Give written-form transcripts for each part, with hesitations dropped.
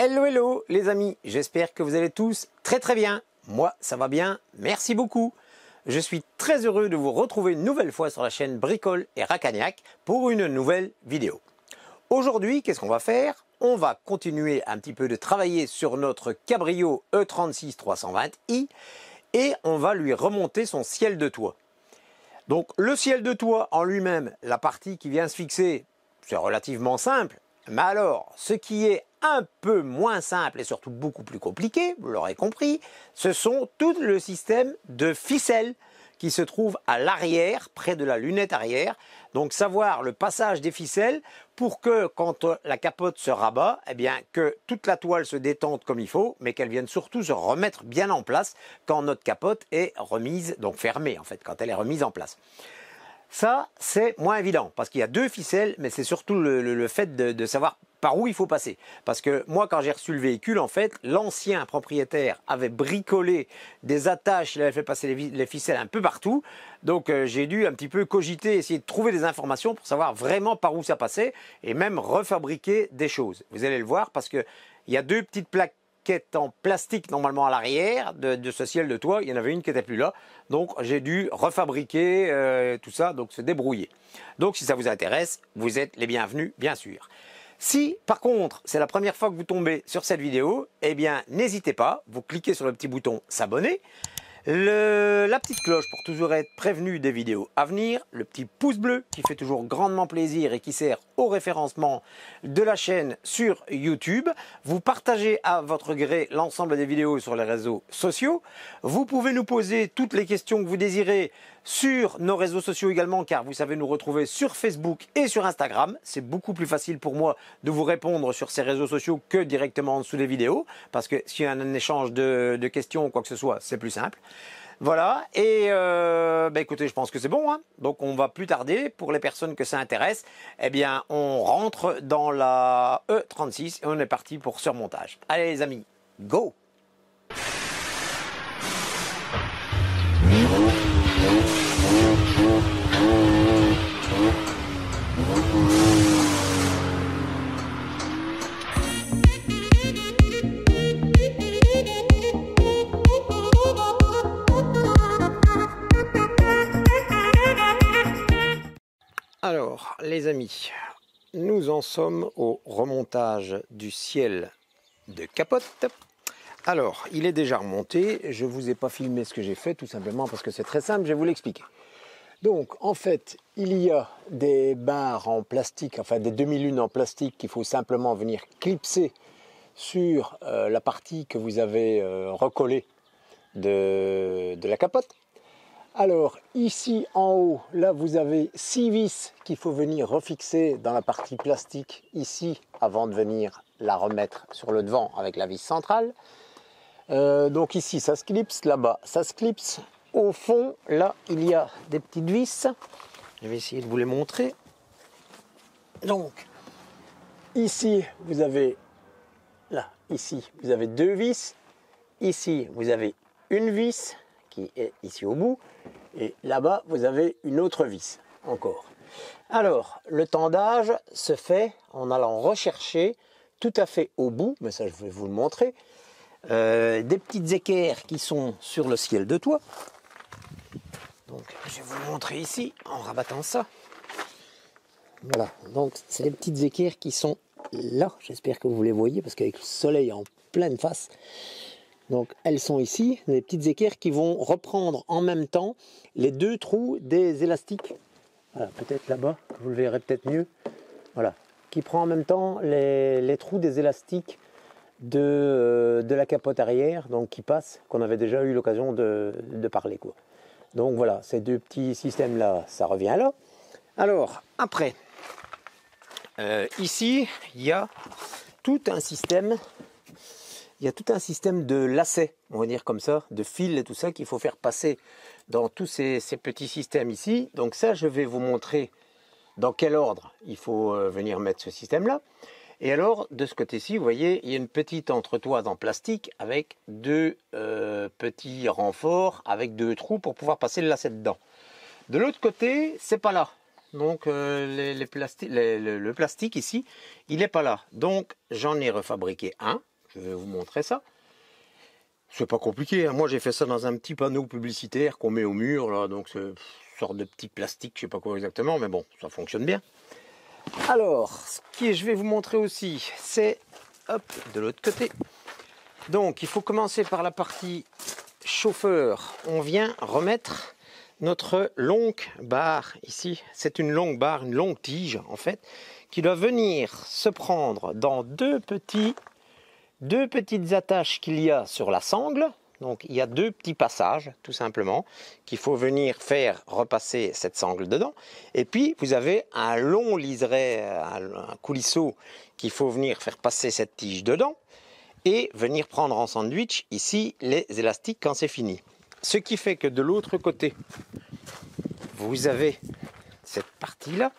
Hello hello les amis, j'espère que vous allez tous très bien. Moi ça va bien, merci beaucoup. Je suis très heureux de vous retrouver une nouvelle fois sur la chaîne Bricole et Racagnac pour une nouvelle vidéo. Aujourd'hui, qu'est-ce qu'on va faire? On va continuer un petit peu de travailler sur notre Cabrio E36 320i et on va lui remonter son ciel de toit. Donc le ciel de toit en lui-même, la partie qui vient se fixer, c'est relativement simple. Mais alors, ce qui est un peu moins simple et surtout beaucoup plus compliqué, vous l'aurez compris, ce sont tout le système de ficelles qui se trouve à l'arrière, près de la lunette arrière. Donc savoir le passage des ficelles pour que quand la capote se rabat, eh bien que toute la toile se détende comme il faut, mais qu'elle vienne surtout se remettre bien en place quand notre capote est remise, donc fermée en fait, quand elle est remise en place. Ça, c'est moins évident parce qu'il y a deux ficelles, mais c'est surtout le fait de savoir par où il faut passer. Parce que moi, quand j'ai reçu le véhicule, en fait, l'ancien propriétaire avait bricolé des attaches, il avait fait passer les ficelles un peu partout. Donc, j'ai dû un petit peu cogiter, essayer de trouver des informations pour savoir vraiment par où ça passait et même refabriquer des choses. Vous allez le voir parce qu'il y a deux petites plaques en plastique normalement à l'arrière de ce ciel de toit, il y en avait une qui n'était plus là, donc j'ai dû refabriquer tout ça, donc se débrouiller. Donc si ça vous intéresse, vous êtes les bienvenus bien sûr. Si par contre c'est la première fois que vous tombez sur cette vidéo, eh bien n'hésitez pas, vous cliquez sur le petit bouton s'abonner, la petite cloche pour toujours être prévenu des vidéos à venir, le petit pouce bleu qui fait toujours grandement plaisir et qui sert au référencement de la chaîne sur YouTube. Vous partagez à votre gré l'ensemble des vidéos sur les réseaux sociaux. Vous pouvez nous poser toutes les questions que vous désirez sur nos réseaux sociaux également, car vous savez nous retrouver sur Facebook et sur Instagram. C'est beaucoup plus facile pour moi de vous répondre sur ces réseaux sociaux que directement en dessous des vidéos, parce que s'il y a un échange de questions ou quoi que ce soit, c'est plus simple. Voilà, et écoutez, je pense que c'est bon, hein. Donc on va plus tarder, pour les personnes que ça intéresse, eh bien on rentre dans la E36 et on est parti pour ce remontage. Allez les amis, go! Alors, les amis, nous en sommes au remontage du ciel de capote. Alors, il est déjà remonté. Je ne vous ai pas filmé ce que j'ai fait, tout simplement parce que c'est très simple, je vais vous l'expliquer. Donc, en fait, il y a des barres en plastique, enfin des demi-lunes en plastique qu'il faut simplement venir clipser sur la partie que vous avez recollée de la capote. Alors ici en haut, là vous avez 6 vis qu'il faut venir refixer dans la partie plastique ici avant de venir la remettre sur le devant avec la vis centrale. Donc ici ça se clipse, là-bas ça se clipse. Au fond, là il y a des petites vis. Je vais essayer de vous les montrer. Donc ici vous avez, là, ici vous avez 2 vis. Ici vous avez une vis qui est ici au bout. Et là-bas, vous avez une autre vis encore. Alors, le tendage se fait en allant rechercher tout à fait au bout, mais ça je vais vous le montrer, des petites équerres qui sont sur le ciel de toit. Donc, je vais vous le montrer ici en rabattant ça. Voilà, donc c'est les petites équerres qui sont là. J'espère que vous les voyez parce qu'avec le soleil en pleine face. Donc elles sont ici, des petites équerres qui vont reprendre en même temps les deux trous des élastiques. Voilà, peut-être là-bas, vous le verrez peut-être mieux. Voilà, qui prend en même temps les trous des élastiques de la capote arrière, donc qui passent, qu'on avait déjà eu l'occasion de parler, quoi. Donc voilà, ces deux petits systèmes-là, ça revient là. Alors, après, ici, il y a tout un système. Il y a tout un système de lacets, on va dire comme ça, de fils et tout ça qu'il faut faire passer dans tous ces petits systèmes ici. Donc ça, je vais vous montrer dans quel ordre il faut venir mettre ce système-là. Et alors, de ce côté-ci, vous voyez, il y a une petite entretoise en plastique avec deux petits renforts, avec deux trous pour pouvoir passer le lacet dedans. De l'autre côté, c'est pas là. Donc le plastique ici, il n'est pas là. Donc j'en ai refabriqué un. Je vais vous montrer ça. C'est pas compliqué, hein. Moi j'ai fait ça dans un petit panneau publicitaire qu'on met au mur là. Donc c'est une sorte de petit plastique, je sais pas quoi exactement, mais bon, ça fonctionne bien. Alors, ce que je vais vous montrer aussi, c'est hop, de l'autre côté. Donc il faut commencer par la partie chauffeur. On vient remettre notre longue barre ici. C'est une longue barre, une longue tige en fait, qui doit venir se prendre dans deux petites attaches qu'il y a sur la sangle. Donc il y a deux petits passages tout simplement qu'il faut venir faire repasser cette sangle dedans. Et puis vous avez un long liseré, un coulisseau qu'il faut venir faire passer cette tige dedans et venir prendre en sandwich ici les élastiques quand c'est fini. Ce qui fait que de l'autre côté, vous avez cette partie-là,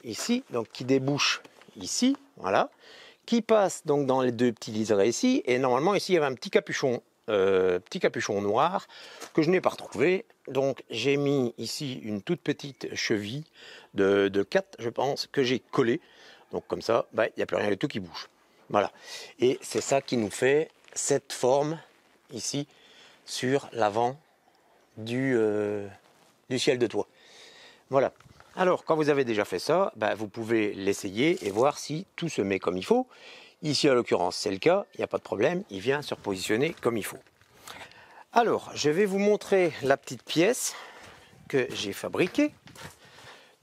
ici, donc qui débouche ici, voilà, qui passe donc dans les deux petits liserés ici, et normalement ici il y avait un petit capuchon noir que je n'ai pas retrouvé. Donc j'ai mis ici une toute petite cheville de 4, je pense, que j'ai collé. Donc comme ça, il n'y a plus rien du tout qui bouge. Voilà. Et c'est ça qui nous fait cette forme ici sur l'avant du ciel de toit. Voilà. Alors, quand vous avez déjà fait ça, vous pouvez l'essayer et voir si tout se met comme il faut. Ici, en l'occurrence, c'est le cas, il n'y a pas de problème, il vient se repositionner comme il faut. Alors, je vais vous montrer la petite pièce que j'ai fabriquée.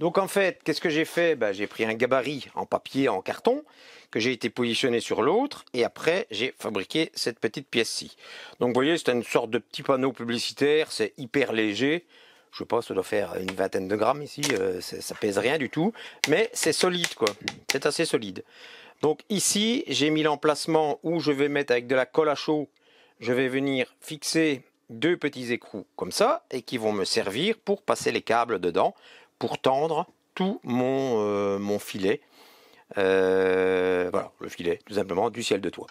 Donc en fait, qu'est-ce que j'ai fait? J'ai pris un gabarit en papier, en carton, que j'ai été positionné sur l'autre, et après j'ai fabriqué cette petite pièce-ci. Donc vous voyez, c'est une sorte de petit panneau publicitaire, c'est hyper léger. Je sais pas, ça doit faire une vingtaine de grammes ici, ça pèse rien du tout, mais c'est solide quoi, c'est assez solide. Donc ici, j'ai mis l'emplacement où je vais mettre avec de la colle à chaud, je vais venir fixer deux petits écrous comme ça, et qui vont me servir pour passer les câbles dedans, pour tendre tout mon filet, voilà, le filet tout simplement du ciel de toit.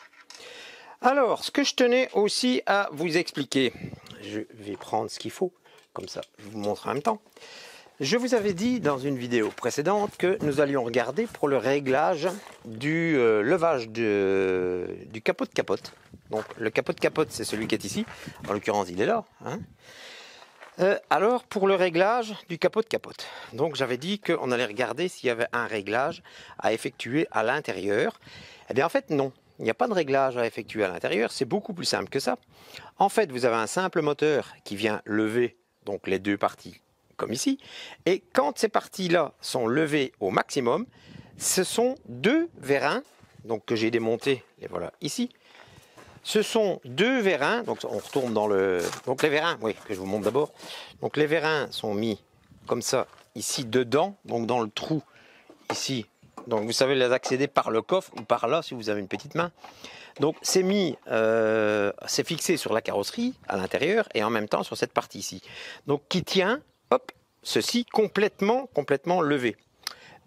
Alors, ce que je tenais aussi à vous expliquer, je vais prendre ce qu'il faut, comme ça je vous montre en même temps. Je vous avais dit dans une vidéo précédente que nous allions regarder pour le réglage du levage du capot de capote. Donc le capot de capote, c'est celui qui est ici, en l'occurrence il est là, hein. Alors pour le réglage du capot de capote, donc j'avais dit qu'on allait regarder s'il y avait un réglage à effectuer à l'intérieur. Eh bien en fait non, il n'y a pas de réglage à effectuer à l'intérieur, c'est beaucoup plus simple que ça. En fait vous avez un simple moteur qui vient lever donc les deux parties comme ici, et quand ces parties là sont levées au maximum, ce sont deux vérins donc que j'ai démontés, les voilà ici. Ce sont deux vérins, donc on retourne dans le... Donc les vérins, oui, que je vous montre d'abord. Donc les vérins sont mis comme ça, ici dedans, donc dans le trou, ici. Donc vous savez les accéder par le coffre ou par là si vous avez une petite main. Donc c'est mis, c'est fixé sur la carrosserie à l'intérieur et en même temps sur cette partie ici. Donc qui tient, hop, ceci complètement levé.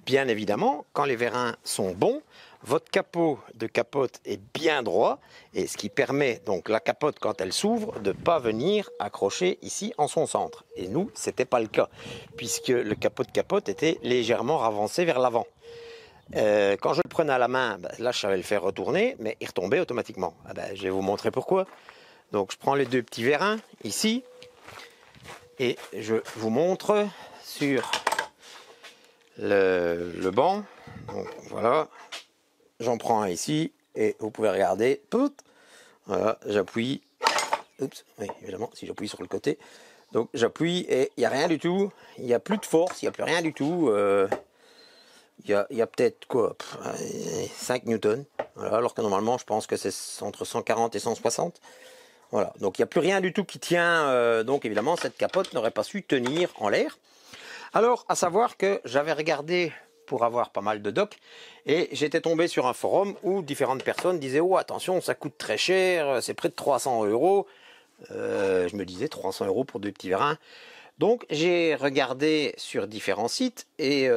Bien évidemment, quand les vérins sont bons, votre capot de capote est bien droit et ce qui permet donc la capote quand elle s'ouvre de ne pas venir accrocher ici en son centre. Et nous, c'était pas le cas puisque le capot de capote était légèrement avancé vers l'avant. Quand je le prenais à la main, là je savais le faire retourner, mais il retombait automatiquement. Je vais vous montrer pourquoi. Donc je prends les deux petits vérins ici et je vous montre sur le banc. Donc voilà. J'en prends un ici et vous pouvez regarder. Voilà, j'appuie. Oups, oui, évidemment, si j'appuie sur le côté. Donc j'appuie et il n'y a rien du tout. Il n'y a plus de force, il n'y a plus rien du tout. Il y a peut-être quoi 5 newtons. Voilà, alors que normalement, je pense que c'est entre 140 et 160. Voilà, donc il n'y a plus rien du tout qui tient. Donc évidemment, cette capote n'aurait pas su tenir en l'air. Alors, à savoir que j'avais regardé pour avoir pas mal de docks et j'étais tombé sur un forum où différentes personnes disaient oh attention ça coûte très cher, c'est près de 300 €. Je me disais 300 € pour deux petits vérins. Donc j'ai regardé sur différents sites et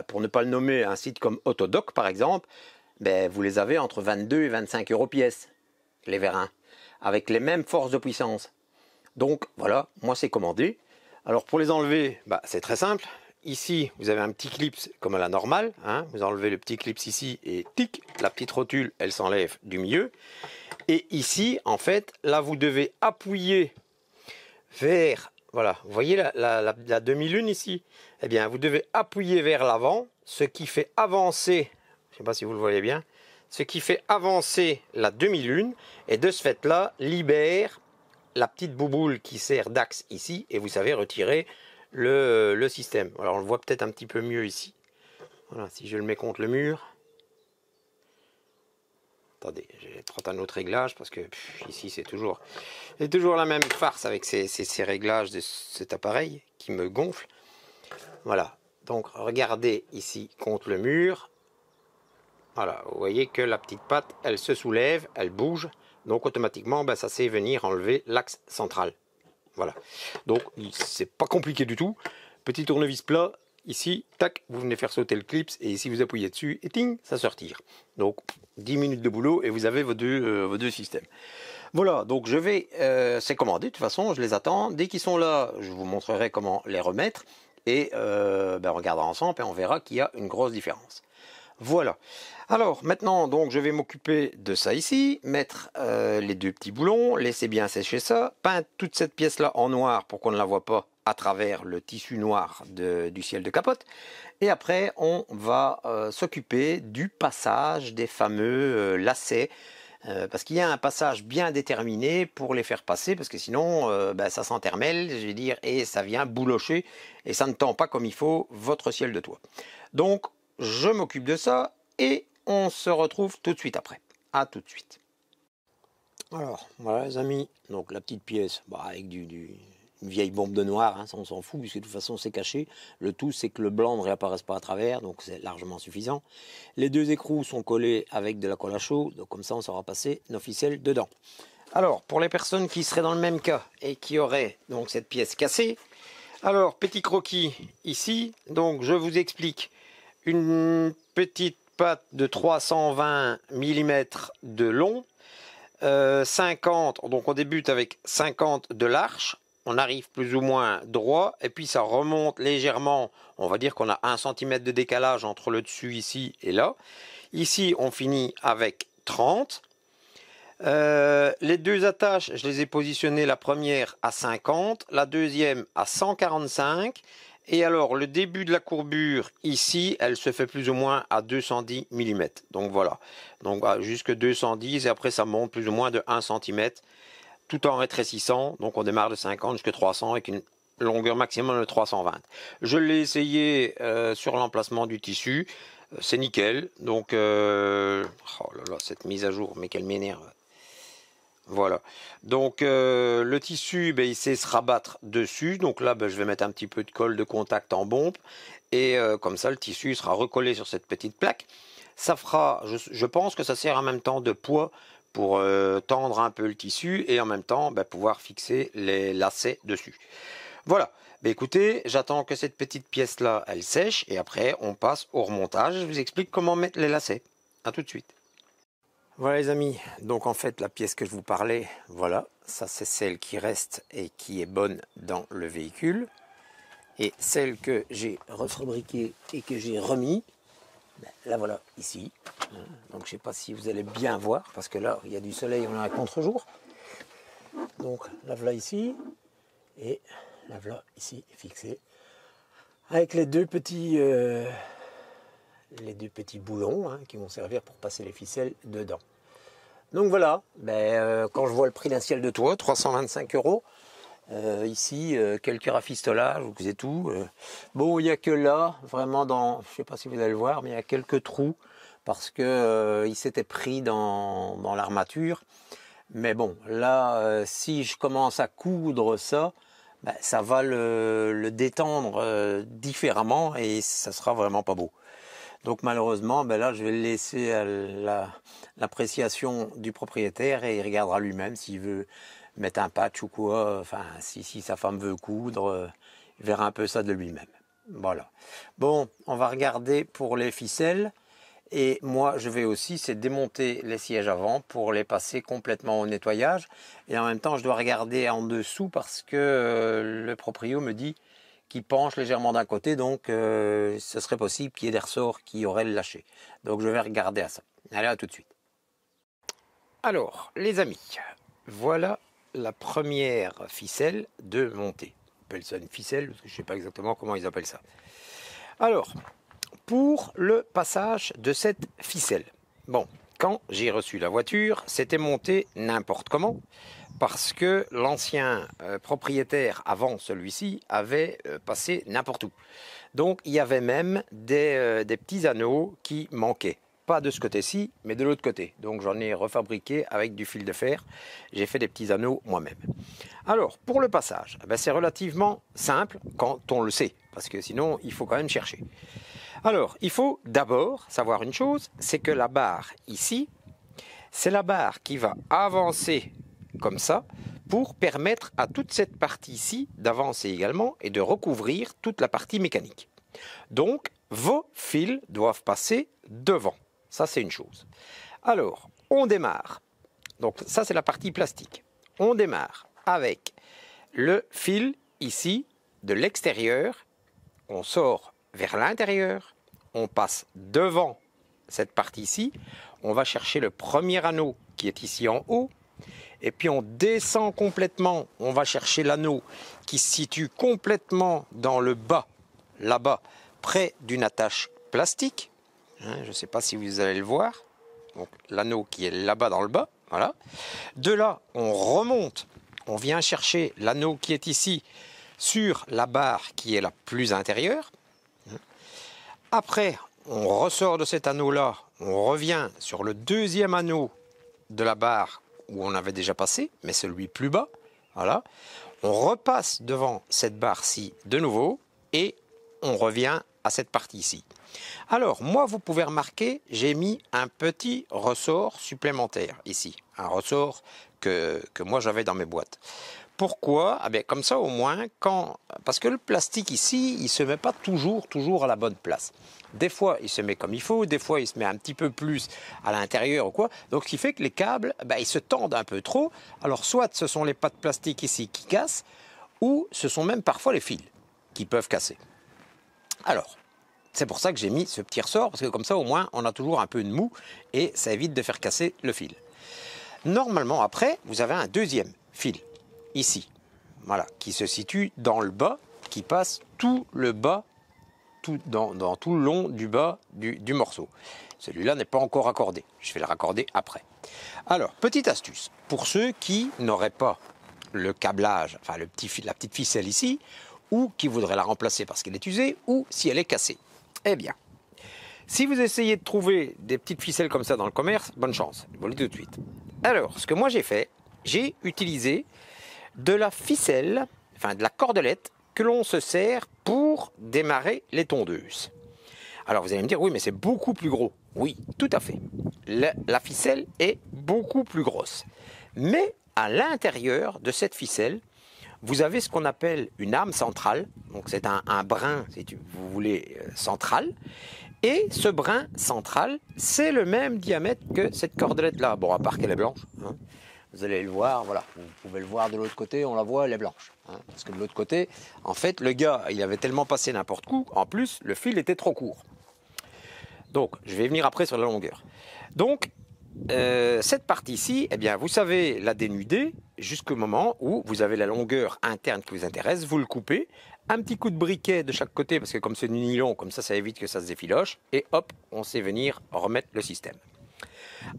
pour ne pas le nommer, un site comme Autodoc par exemple, vous les avez entre 22 et 25 € pièce, les vérins, avec les mêmes forces de puissance. Donc voilà, moi c'est commandé. Alors pour les enlever, c'est très simple. ici, vous avez un petit clip comme à la normale. Hein, vous enlevez le petit clip ici et tic, la petite rotule, elle s'enlève du milieu. Et ici, en fait, là, vous devez appuyer vers, voilà, vous voyez la demi-lune ici? Eh bien, vous devez appuyer vers l'avant, ce qui fait avancer, je ne sais pas si vous le voyez bien, ce qui fait avancer la demi-lune, et de ce fait-là, libère la petite bouboule qui sert d'axe ici, et vous savez retirer le système. Alors, on le voit peut-être un petit peu mieux ici. Voilà, si je le mets contre le mur. Attendez, je vais prendre un autre réglage parce que ici c'est toujours la même farce avec ces réglages de cet appareil qui me gonfle. Voilà, donc regardez ici contre le mur. Voilà, vous voyez que la petite patte, elle se soulève, elle bouge. Donc automatiquement, ben, ça sait venir enlever l'axe central. Voilà, donc c'est pas compliqué du tout. Petit tournevis plat. Ici, tac, vous venez faire sauter le clip et ici vous appuyez dessus et ting, ça se retire. Donc 10 minutes de boulot et vous avez vos deux systèmes. Voilà, donc je vais, c'est commandé de toute façon, je les attends. Dès qu'ils sont là, je vous montrerai comment les remettre et ben, on regardera ensemble et on verra qu'il y a une grosse différence. Voilà. Alors maintenant, donc je vais m'occuper de ça ici, mettre les deux petits boulons, laisser bien sécher ça, peindre toute cette pièce-là en noir pour qu'on ne la voit pas à travers le tissu noir du ciel de capote. Et après, on va s'occuper du passage des fameux lacets, parce qu'il y a un passage bien déterminé pour les faire passer, parce que sinon, ben, ça s'entermêle, je vais dire, et ça vient boulocher, et ça ne tend pas comme il faut votre ciel de toit. Donc, je m'occupe de ça, et on se retrouve tout de suite après. À tout de suite. Alors, voilà les amis, donc la petite pièce, bah, avec une vieille bombe de noir, hein, ça on s'en fout, puisque de toute façon c'est caché. Le tout c'est que le blanc ne réapparaisse pas à travers, donc c'est largement suffisant. Les deux écrous sont collés avec de la colle à chaud, donc comme ça on saura passer nos ficelles dedans. Alors, pour les personnes qui seraient dans le même cas et qui auraient donc cette pièce cassée, alors petit croquis ici, donc je vous explique, une petite patte de 320 mm de long, 50, donc on débute avec 50 de l'arche, on arrive plus ou moins droit, et puis ça remonte légèrement, on va dire qu'on a 1 cm de décalage entre le dessus ici et là. Ici on finit avec 30. Les deux attaches, je les ai positionnées, la première à 50, la deuxième à 145. Et alors, le début de la courbure, ici, elle se fait plus ou moins à 210 mm. Donc voilà, donc jusque 210 et après ça monte plus ou moins de 1 cm tout en rétrécissant. Donc on démarre de 50 jusqu'à 300 avec une longueur maximum de 320. Je l'ai essayé sur l'emplacement du tissu, c'est nickel. Donc, oh là là, cette mise à jour, mais qu'elle m'énerve. Voilà, donc le tissu, ben, il sait se rabattre dessus, donc là ben, je vais mettre un petit peu de colle de contact en bombe, et comme ça le tissu sera recollé sur cette petite plaque. Ça fera, je pense que ça sert en même temps de poids pour tendre un peu le tissu, et en même temps ben, pouvoir fixer les lacets dessus. Voilà, ben, écoutez, j'attends que cette petite pièce là, elle sèche, et après on passe au remontage, je vous explique comment mettre les lacets. A tout de suite. Voilà les amis, donc en fait la pièce que je vous parlais, voilà, ça c'est celle qui reste et qui est bonne dans le véhicule. Et celle que j'ai refabriquée et que j'ai remis, ben, la voilà ici. Donc je ne sais pas si vous allez bien voir, parce que là il y a du soleil, on a un contre-jour. Donc la voilà ici, et la voilà ici fixée. Avec les deux petits boulons hein, qui vont servir pour passer les ficelles dedans. Donc voilà, ben, quand je vois le prix d'un ciel de toit, 325 €, ici quelques rafistolages, vous savez tout. Bon, il n'y a que là, vraiment dans, je ne sais pas si vous allez le voir, mais il y a quelques trous parce que il s'était pris dans l'armature. Mais bon, là, si je commence à coudre ça, ben, ça va le détendre différemment et ça sera vraiment pas beau. Donc malheureusement, ben là, je vais le laisser à l'appréciation du propriétaire et il regardera lui-même s'il veut mettre un patch ou quoi. Enfin, si sa femme veut coudre, il verra un peu ça de lui-même. Voilà. Bon, on va regarder pour les ficelles. Et moi, je vais aussi, c'est démonter les sièges avant pour les passer complètement au nettoyage. Et en même temps, je dois regarder en dessous parce que le proprio me dit qui penche légèrement d'un côté, donc ce serait possible qu'il y ait des ressorts qui auraient le lâché. Donc je vais regarder à ça. Allez, à tout de suite. Alors, les amis, voilà la première ficelle de montée. On appelle ça une ficelle, parce que je ne sais pas exactement comment ils appellent ça. Alors, pour le passage de cette ficelle, bon, quand j'ai reçu la voiture, c'était monté n'importe comment, parce que l'ancien propriétaire, avant celui-ci, avait passé n'importe où. Donc, il y avait même des petits anneaux qui manquaient. Pas de ce côté-ci, mais de l'autre côté. Donc, j'en ai refabriqué avec du fil de fer. J'ai fait des petits anneaux moi-même. Alors, pour le passage, c'est relativement simple quand on le sait, parce que sinon, il faut quand même chercher. Alors, il faut d'abord savoir une chose, c'est que la barre ici, c'est la barre qui va avancer comme ça pour permettre à toute cette partie ici d'avancer également et de recouvrir toute la partie mécanique. Donc, vos fils doivent passer devant. Ça, c'est une chose. Alors, on démarre. Donc, ça, c'est la partie plastique. On démarre avec le fil ici de l'extérieur. On sort vers l'intérieur. On passe devant cette partie ici. On va chercher le premier anneau qui est ici en haut. Et puis on descend complètement. On va chercher l'anneau qui se situe complètement dans le bas, là-bas, près d'une attache plastique. Je ne sais pas si vous allez le voir. Donc l'anneau qui est là-bas dans le bas. Voilà. De là, on remonte. On vient chercher l'anneau qui est ici sur la barre qui est la plus intérieure. Après, on ressort de cet anneau-là. On revient sur le deuxième anneau de la barre où on avait déjà passé, mais celui plus bas. Voilà. On repasse devant cette barre-ci de nouveau et on revient à cette partie-ci. Alors, moi, vous pouvez remarquer, j'ai mis un petit ressort supplémentaire ici. Un ressort que moi, j'avais dans mes boîtes. Pourquoi? Ah bien, comme ça, au moins, parce que le plastique ici, il ne se met pas toujours à la bonne place. Des fois, il se met comme il faut, des fois, il se met un petit peu plus à l'intérieur ou quoi. Donc, ce qui fait que les câbles, ils se tendent un peu trop. Alors, soit ce sont les pattes plastiques ici qui cassent, ou ce sont même parfois les fils qui peuvent casser. Alors, c'est pour ça que j'ai mis ce petit ressort, parce que comme ça, au moins, on a toujours un peu de mou et ça évite de faire casser le fil. Normalement, après, vous avez un deuxième fil, ici, voilà, qui se situe dans le bas, qui passe tout le bas, dans tout le long du bas du morceau. Celui-là n'est pas encore raccordé, je vais le raccorder après. Alors, petite astuce, pour ceux qui n'auraient pas le câblage, enfin la petite ficelle ici, ou qui voudraient la remplacer parce qu'elle est usée, ou si elle est cassée. Eh bien, si vous essayez de trouver des petites ficelles comme ça dans le commerce, bonne chance, je vous le dis tout de suite. Alors, ce que moi j'ai fait, j'ai utilisé de la ficelle, enfin de la cordelette, que l'on se sert pour démarrer les tondeuses. Alors vous allez me dire, oui mais c'est beaucoup plus gros. Oui, tout à fait. La ficelle est beaucoup plus grosse. Mais à l'intérieur de cette ficelle, vous avez ce qu'on appelle une arme centrale. Donc c'est un brin, si vous voulez, central. Et ce brin central, c'est le même diamètre que cette cordelette-là. Bon, à part qu'elle est blanche. Hein. Vous allez le voir, voilà. Vous pouvez le voir de l'autre côté, on la voit, elle est blanche. Hein. Parce que de l'autre côté, en fait, le gars, il avait tellement passé n'importe où. En plus, le fil était trop court. Donc, je vais venir après sur la longueur. Donc, cette partie-ci, eh bien, vous savez la dénuder jusqu'au moment où vous avez la longueur interne qui vous intéresse, vous le coupez, un petit coup de briquet de chaque côté, parce que comme c'est du nylon, comme ça évite que ça se défiloche, et hop, on sait venir remettre le système.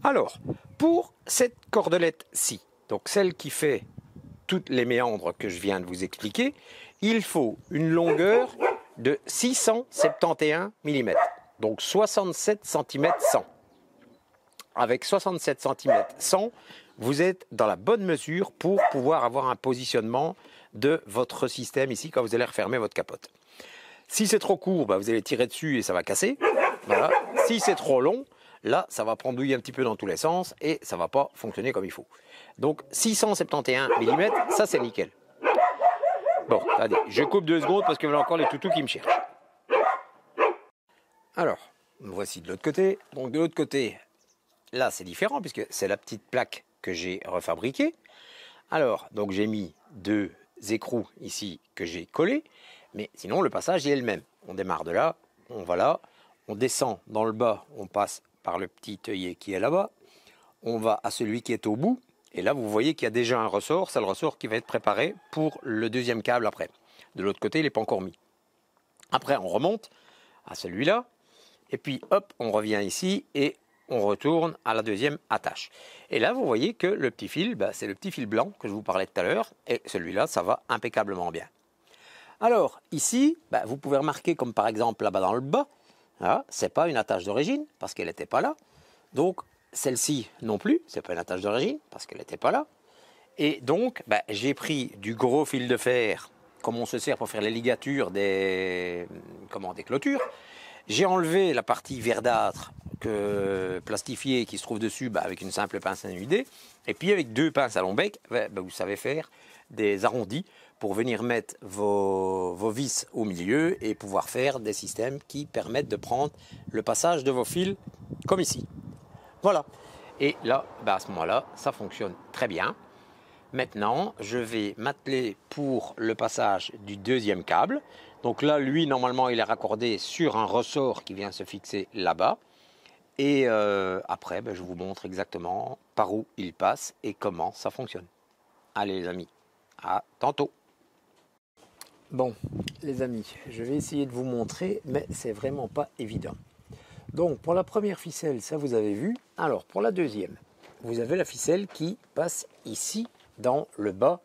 Alors, pour cette cordelette-ci, donc celle qui fait toutes les méandres que je viens de vous expliquer, il faut une longueur de 671 mm, donc 67 cm 100. Avec 67 cm 100, vous êtes dans la bonne mesure pour pouvoir avoir un positionnement de votre système ici quand vous allez refermer votre capote. Si c'est trop court, vous allez tirer dessus et ça va casser. Voilà. Si c'est trop long, là, ça va pendouiller un petit peu dans tous les sens et ça ne va pas fonctionner comme il faut. Donc 671 mm, ça c'est nickel. Bon, allez, je coupe 2 secondes parce que voilà encore les toutous qui me cherchent. Alors, voici de l'autre côté. Donc de l'autre côté, là, c'est différent puisque c'est la petite plaque que j'ai refabriquée. Alors, donc j'ai mis 2 écrous ici que j'ai collés. Mais sinon, le passage il est le même. On démarre de là, on va là, on descend dans le bas, on passe par le petit œillet qui est là-bas, on va à celui qui est au bout, et là vous voyez qu'il y a déjà un ressort, c'est le ressort qui va être préparé pour le deuxième câble après. De l'autre côté, il n'est pas encore mis. Après, on remonte à celui-là, et puis hop, on revient ici et on retourne à la deuxième attache. Et là, vous voyez que le petit fil, c'est le petit fil blanc que je vous parlais tout à l'heure, et celui-là, ça va impeccablement bien. Alors, ici, vous pouvez remarquer, comme par exemple là-bas dans le bas, ce n'est pas une attache d'origine, parce qu'elle n'était pas là. Donc, celle-ci non plus, ce n'est pas une attache d'origine, parce qu'elle n'était pas là. Et donc, j'ai pris du gros fil de fer, comme on se sert pour faire les ligatures des clôtures. J'ai enlevé la partie verdâtre plastifiée qui se trouve dessus avec une simple pince inudée. Et puis avec deux pinces à long bec, vous savez faire des arrondis pour venir mettre vos vis au milieu et pouvoir faire des systèmes qui permettent de prendre le passage de vos fils comme ici. Voilà. Et là, à ce moment-là, ça fonctionne très bien. Maintenant, je vais m'atteler pour le passage du deuxième câble. Donc là, lui, normalement, il est raccordé sur un ressort qui vient se fixer là-bas. Et après, je vous montre exactement par où il passe et comment ça fonctionne. Allez les amis, à tantôt. Bon, les amis, je vais essayer de vous montrer, mais c'est vraiment pas évident. Donc, pour la première ficelle, ça vous avez vu. Alors, pour la deuxième, vous avez la ficelle qui passe ici, dans le bas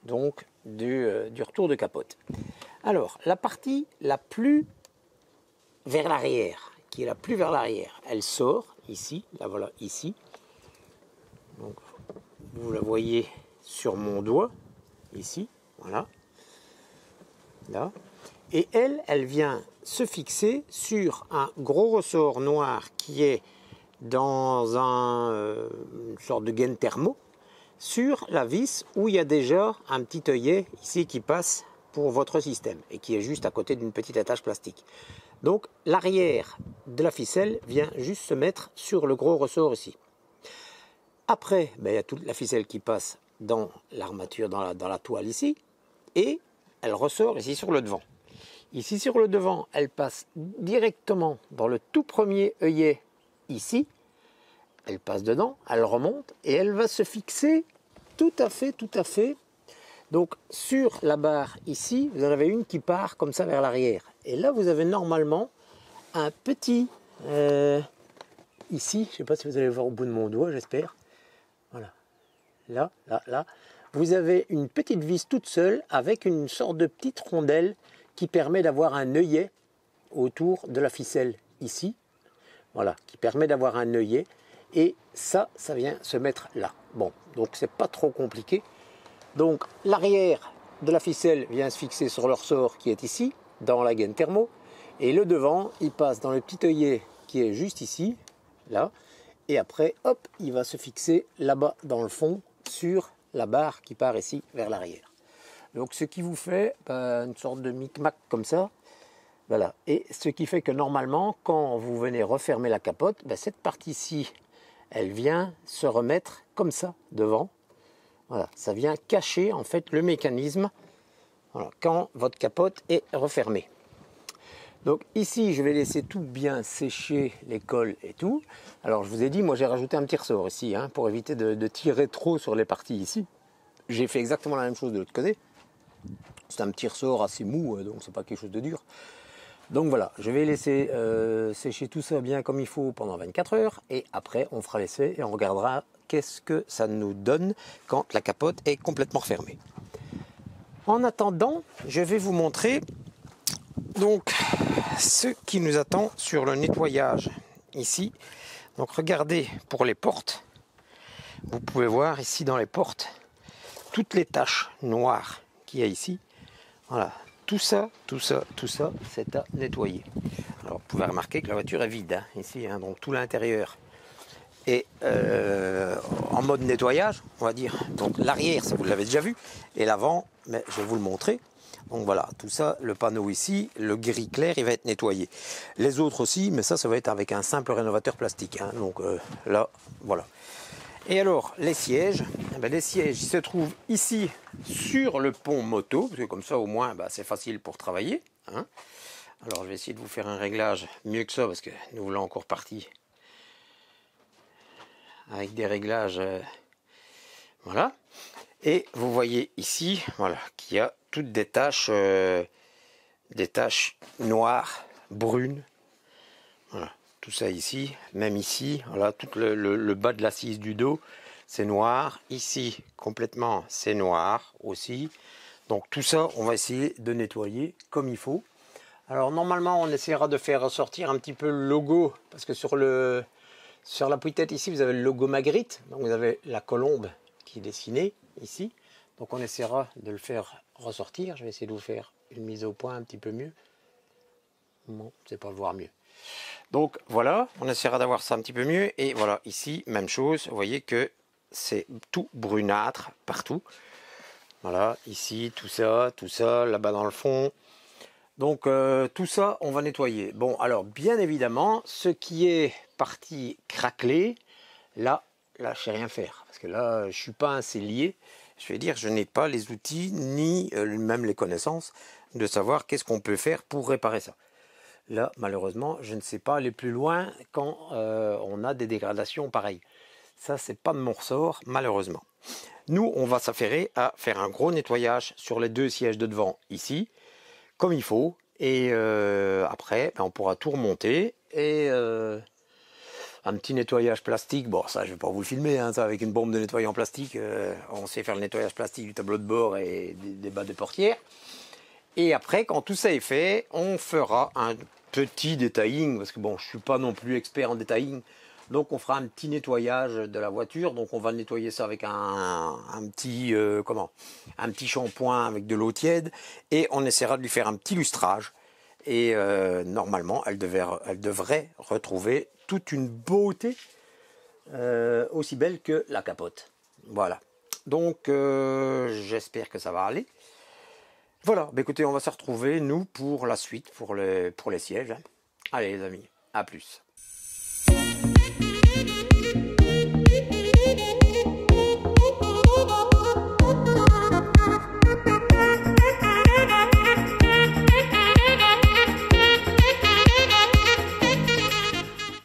donc du retour de capote. Alors, la partie la plus vers l'arrière, qui est la plus vers l'arrière, elle sort ici, la voilà ici. Donc, vous la voyez sur mon doigt, ici, voilà. Là. Et elle vient se fixer sur un gros ressort noir qui est dans une sorte de gaine thermo, sur la vis où il y a déjà un petit œillet ici qui passe pour votre système et qui est juste à côté d'une petite attache plastique. Donc l'arrière de la ficelle vient juste se mettre sur le gros ressort ici. Après, il y a toute la ficelle qui passe dans l'armature, dans la toile ici, et elle ressort ici sur le devant. Ici sur le devant, elle passe directement dans le tout premier œillet ici. Elle passe dedans, elle remonte et elle va se fixer tout à fait. Donc sur la barre ici, vous en avez une qui part comme ça vers l'arrière. Et là, vous avez normalement un petit, ici, je ne sais pas si vous allez le voir au bout de mon doigt, j'espère. Voilà, là. Vous avez une petite vis toute seule avec une sorte de petite rondelle qui permet d'avoir un œillet autour de la ficelle ici. Voilà, qui permet d'avoir un œillet. Et ça vient se mettre là. Bon, donc c'est pas trop compliqué. Donc l'arrière de la ficelle vient se fixer sur le ressort qui est ici, dans la gaine thermo. Et le devant, il passe dans le petit œillet qui est juste ici, là. Et après, hop, il va se fixer là-bas dans le fond, sur la barre qui part ici vers l'arrière. Donc ce qui vous fait une sorte de micmac comme ça. Voilà. Et ce qui fait que normalement, quand vous venez refermer la capote, cette partie-ci, elle vient se remettre comme ça devant. Voilà, ça vient cacher en fait le mécanisme quand votre capote est refermée. Donc ici, je vais laisser tout bien sécher, les cols et tout. Alors je vous ai dit, moi j'ai rajouté un petit ressort ici, pour éviter de tirer trop sur les parties ici. J'ai fait exactement la même chose de l'autre côté. C'est un petit ressort assez mou, donc c'est pas quelque chose de dur. Donc voilà, je vais laisser sécher tout ça bien comme il faut pendant 24 heures. Et après, on fera l'essai et on regardera qu'est-ce que ça nous donne quand la capote est complètement refermée. En attendant, je vais vous montrer donc ce qui nous attend sur le nettoyage ici. Donc regardez pour les portes. Vous pouvez voir ici dans les portes toutes les taches noires qu'il y a ici. Voilà, tout ça, c'est à nettoyer. Alors vous pouvez remarquer que la voiture est vide ici, donc tout l'intérieur est en mode nettoyage, on va dire. Donc l'arrière, ça vous l'avez déjà vu, et l'avant, mais je vais vous le montrer. Donc voilà, tout ça, le panneau ici, le gris clair, il va être nettoyé. Les autres aussi, mais ça va être avec un simple rénovateur plastique. Donc là, voilà. Et alors, les sièges, ben, les sièges se trouvent ici sur le pont moto, parce que comme ça au moins ben, c'est facile pour travailler. Hein. Alors je vais essayer de vous faire un réglage mieux que ça, parce que nous voilà encore partis avec des réglages. Voilà. Et vous voyez ici, voilà, qu'il y a toutes des taches noires, brunes. Voilà, tout ça ici, même ici, voilà, tout le bas de l'assise du dos, c'est noir. Ici, complètement, c'est noir aussi. Donc tout ça, on va essayer de nettoyer comme il faut. Alors normalement, on essaiera de faire ressortir un petit peu le logo, parce que sur la pouille-tête ici, vous avez le logo Magritte. Donc vous avez la colombe qui est dessinée ici. Donc on essaiera de le faire ressortir. Je vais essayer de vous faire une mise au point un petit peu mieux. Bon, c'est pas le voir mieux. Donc voilà, on essaiera d'avoir ça un petit peu mieux. Et voilà, ici, même chose. Vous voyez que c'est tout brunâtre partout. Voilà, ici, tout ça, là-bas dans le fond. Donc tout ça, on va nettoyer. Bon, alors bien évidemment, ce qui est parti craqueler, là, je sais rien faire. Parce que là, je suis pas un sellier. Je vais dire, je n'ai pas les outils, ni même les connaissances, de savoir qu'est-ce qu'on peut faire pour réparer ça. Là, malheureusement, je ne sais pas aller plus loin quand on a des dégradations pareilles. Ça, c'est pas de mon ressort, malheureusement. Nous, on va s'affairer à faire un gros nettoyage sur les deux sièges de devant, ici, comme il faut. Et après, ben, on pourra tout remonter. Et un petit nettoyage plastique, bon, ça, je ne vais pas vous le filmer, hein, ça, avec une bombe de nettoyant en plastique. On sait faire le nettoyage plastique du tableau de bord et des bas de portière. Et après, quand tout ça est fait, on fera un petit detailing, parce que bon, je ne suis pas non plus expert en detailing, donc on fera un petit nettoyage de la voiture. Donc on va nettoyer ça avec un petit shampoing avec de l'eau tiède, et on essaiera de lui faire un petit lustrage. Et normalement, elle devrait retrouver toute une beauté aussi belle que la capote. Voilà. Donc j'espère que ça va aller. Voilà, bah écoutez, on va se retrouver, nous, pour la suite, pour les sièges. Allez les amis, à plus.